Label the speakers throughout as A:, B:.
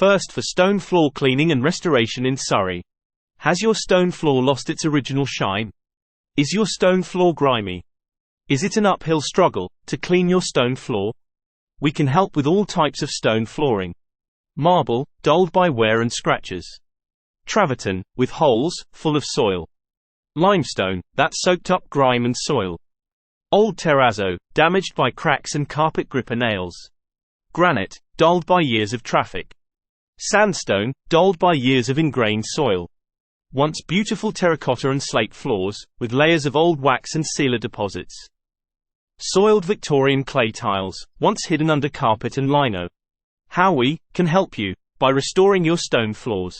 A: first for stone floor cleaning and restoration in Surrey. Has your stone floor lost its original shine? Is your stone floor grimy? Is it an uphill struggle to clean your stone floor? We can help with all types of stone flooring. Marble, dulled by wear and scratches. Travertine, with holes, full of soil. Limestone, that's soaked up grime and soil. Old terrazzo, damaged by cracks and carpet gripper nails. Granite, dulled by years of traffic. Sandstone, dulled by years of ingrained soil. Once beautiful terracotta and slate floors, with layers of old wax and sealer deposits. Soiled Victorian clay tiles, once hidden under carpet and lino. How we can help you by restoring your stone floors.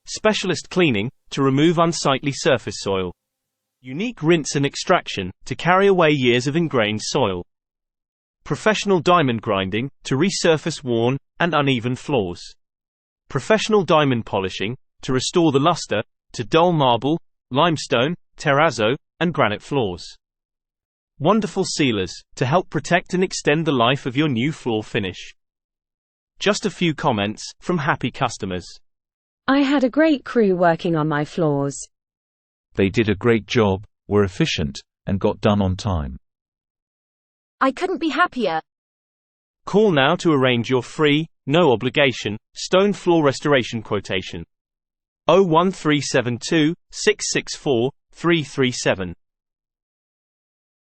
A: Specialist cleaning to remove unsightly surface soil. Unique rinse and extraction to carry away years of ingrained soil. Professional diamond grinding to resurface worn and uneven floors. Professional diamond polishing to restore the luster to dull marble, limestone, terrazzo, and granite floors. Wonderful sealers to help protect and extend the life of your new floor finish. Just a few comments from happy customers.
B: I had a great crew working on my floors.
C: They did a great job, were efficient, and got done on time.
D: I couldn't be happier.
A: Call now to arrange your free, no obligation, stone floor restoration quotation. 01372 664 337.